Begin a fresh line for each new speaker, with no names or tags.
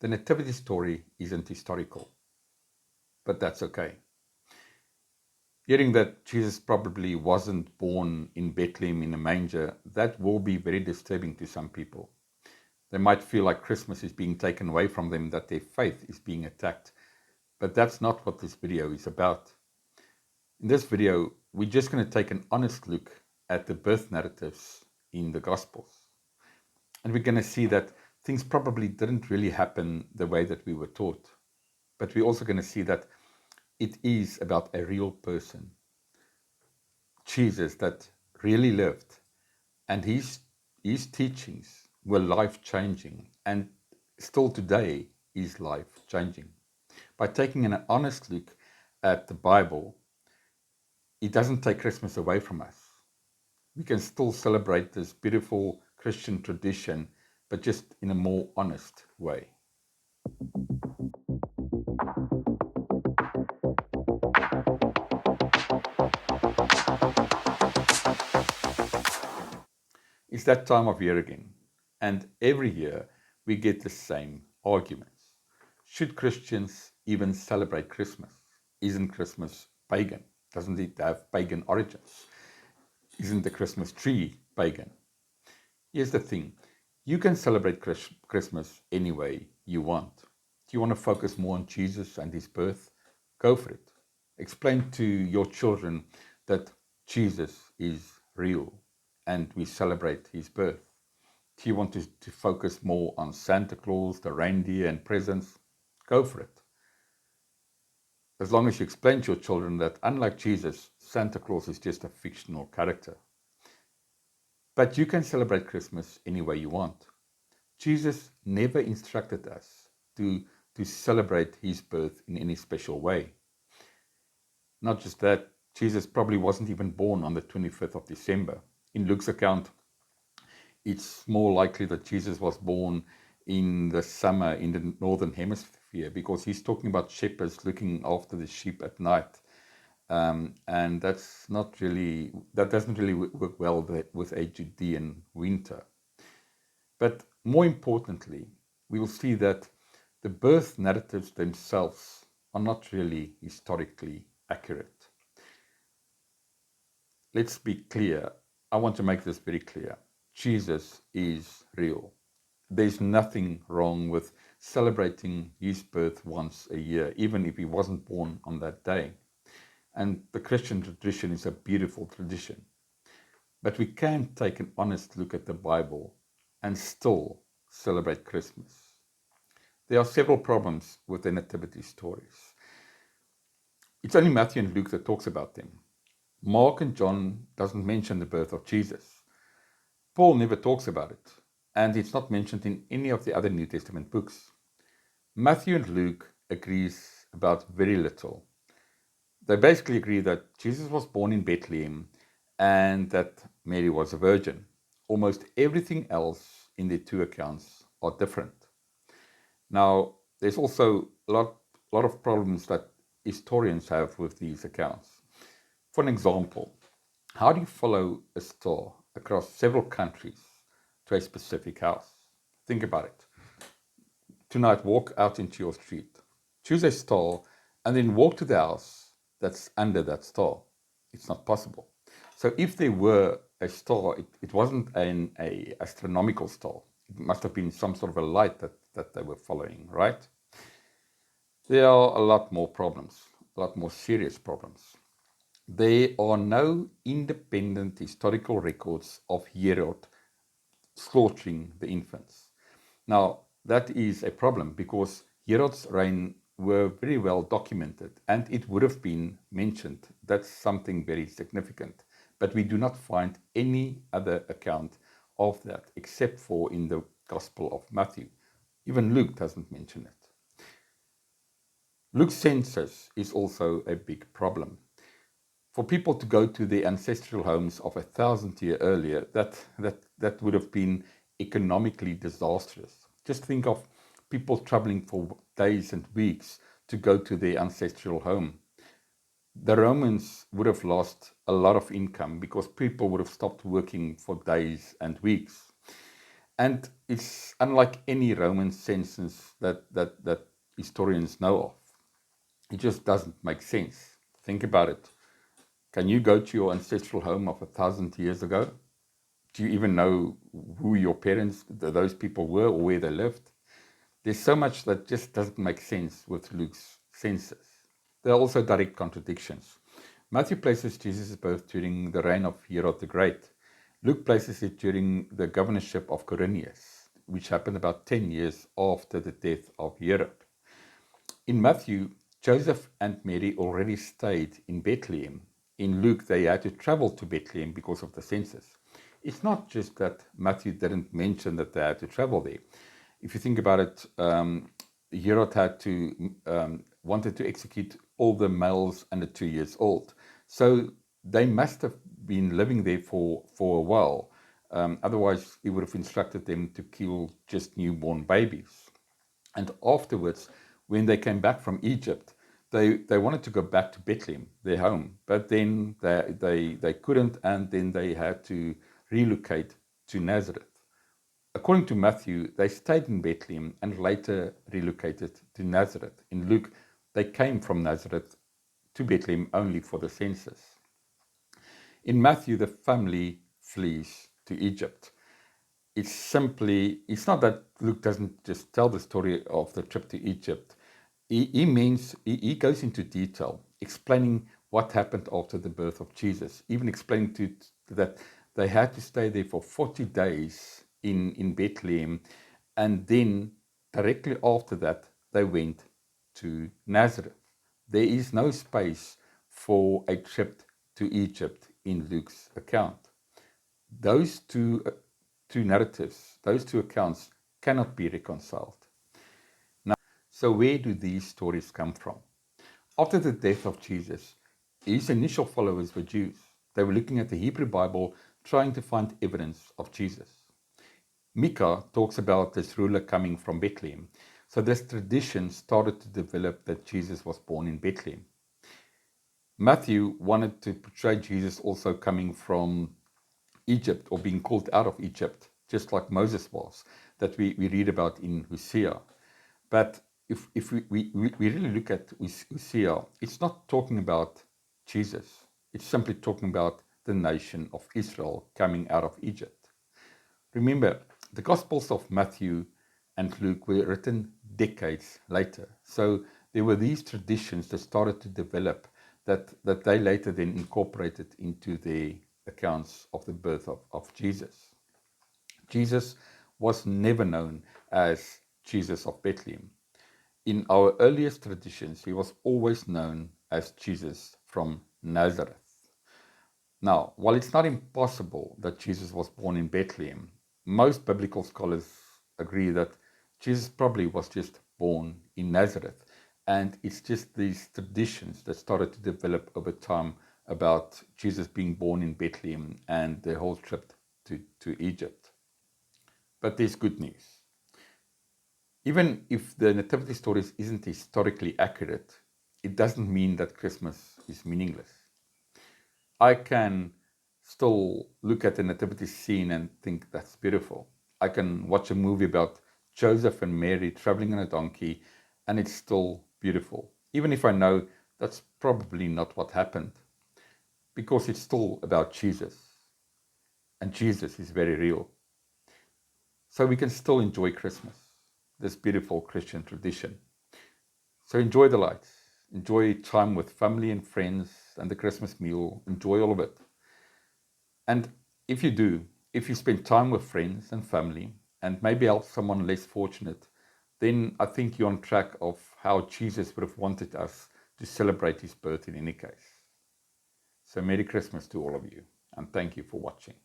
The nativity story isn't historical, but that's okay. Hearing that Jesus probably wasn't born in Bethlehem in a manger, that will be very disturbing to some people. They might feel like Christmas is being taken away from them, that their faith is being attacked. But that's not what this video is about. In this video, we're just going to take an honest look at the birth narratives in the Gospels. And we're going to see that things probably didn't really happen the way that we were taught. But we're also going to see that it is about a real person, Jesus, that really lived, and his teachings were life-changing, and still today is life-changing. By taking an honest look at the Bible, it doesn't take Christmas away from us. We can still celebrate this beautiful Christian tradition, but just in a more honest way. It's that time of year again, and every year we get the same arguments. Should Christians even celebrate Christmas? Isn't Christmas pagan? Doesn't it have pagan origins? Isn't the Christmas tree pagan? Here's the thing. You can celebrate Christmas any way you want. Do you want to focus more on Jesus and his birth? Go for it. Explain to your children that Jesus is real and we celebrate his birth. Do you want to focus more on Santa Claus, the reindeer, and presents? Go for it. As long as you explain to your children that, unlike Jesus, Santa Claus is just a fictional character. But you can celebrate Christmas any way you want. Jesus never instructed us to celebrate his birth in any special way. Not just that, Jesus probably wasn't even born on the 25th of December. In Luke's account, it's more likely that Jesus was born in the summer in the northern hemisphere, because he's talking about shepherds looking after the sheep at night. And that doesn't really work well with a Judean winter. But more importantly, we will see that the birth narratives themselves are not really historically accurate. Let's be clear. I want to make this very clear. Jesus is real. There's nothing wrong with celebrating his birth once a year, even if he wasn't born on that day. And the Christian tradition is a beautiful tradition. But we can take an honest look at the Bible and still celebrate Christmas. There are several problems with the nativity stories. It's only Matthew and Luke that talks about them. Mark and John doesn't mention the birth of Jesus. Paul never talks about it, and it's not mentioned in any of the other New Testament books. Matthew and Luke agrees about very little. They basically agree that Jesus was born in Bethlehem and that Mary was a virgin. Almost everything else in the two accounts are different. Now, there's also a lot of problems that historians have with these accounts. For an example, how do you follow a star across several countries to a specific house? Think about it. Tonight, walk out into your street, choose a star, and then walk to the house that's under that star. It's not possible. So if there were a star, it wasn't an astronomical star. It must have been some sort of a light that they were following, right? There are a lot more problems, a lot more serious problems. There are no independent historical records of Herod slaughtering the infants. Now, that is a problem because Herod's reign were very well documented and it would have been mentioned. That's something very significant. But we do not find any other account of that except for in the Gospel of Matthew. Even Luke doesn't mention it. Luke's census is also a big problem. For people to go to their ancestral homes of 1,000 years earlier, that would have been economically disastrous. Just think of people traveling for days and weeks to go to their ancestral home. The Romans would have lost a lot of income because people would have stopped working for days and weeks. And it's unlike any Roman census that historians know of. It just doesn't make sense. Think about it. Can you go to your ancestral home of 1,000 years ago? Do you even know who your parents, those people were, or where they lived? There's so much that just doesn't make sense with Luke's census. There are also direct contradictions. Matthew places Jesus' birth during the reign of Herod the Great. Luke places it during the governorship of Quirinius, which happened about 10 years after the death of Herod. In Matthew, Joseph and Mary already stayed in Bethlehem. In Luke, they had to travel to Bethlehem because of the census. It's not just that Matthew didn't mention that they had to travel there. If you think about it, Herod wanted to execute all the males under 2 years old. So they must have been living there for a while. Otherwise, he would have instructed them to kill just newborn babies. And afterwards, when they came back from Egypt, they wanted to go back to Bethlehem, their home, but then they couldn't, and then they had to relocate to Nazareth. According to Matthew, they stayed in Bethlehem and later relocated to Nazareth. In Luke, they came from Nazareth to Bethlehem only for the census. In Matthew, the family flees to Egypt. It's not that Luke doesn't just tell the story of the trip to Egypt. He goes into detail, explaining what happened after the birth of Jesus, even explaining that they had to stay there for 40 days in Bethlehem, and then directly after that, they went to Nazareth. There is no space for a trip to Egypt in Luke's account. Those two narratives, those two accounts cannot be reconciled. Now, so where do these stories come from? After the death of Jesus, his initial followers were Jews. They were looking at the Hebrew Bible, trying to find evidence of Jesus. Micah talks about this ruler coming from Bethlehem. So this tradition started to develop that Jesus was born in Bethlehem. Matthew wanted to portray Jesus also coming from Egypt, or being called out of Egypt, just like Moses was, that we read about in Hosea. But if we really look at Hosea, it's not talking about Jesus. It's simply talking about the nation of Israel coming out of Egypt. Remember, the Gospels of Matthew and Luke were written decades later. So there were these traditions that started to develop that they later then incorporated into their accounts of the birth of Jesus. Jesus was never known as Jesus of Bethlehem. In our earliest traditions, he was always known as Jesus from Nazareth. Now, while it's not impossible that Jesus was born in Bethlehem, most biblical scholars agree that Jesus probably was just born in Nazareth. And it's just these traditions that started to develop over time about Jesus being born in Bethlehem and the whole trip to Egypt. But there's good news. Even if the nativity stories isn't historically accurate, it doesn't mean that Christmas is meaningless. I can still look at the nativity scene and think that's beautiful. I can watch a movie about Joseph and Mary traveling on a donkey, and it's still beautiful, even if I know that's probably not what happened, because it's still about Jesus, and Jesus is very real. So we can still enjoy Christmas, this beautiful Christian tradition. So enjoy the lights, enjoy time with family and friends and the Christmas meal, enjoy all of it. And if you spend time with friends and family and maybe help someone less fortunate, then I think you're on track of how Jesus would have wanted us to celebrate his birth in any case. So Merry Christmas to all of you, and thank you for watching.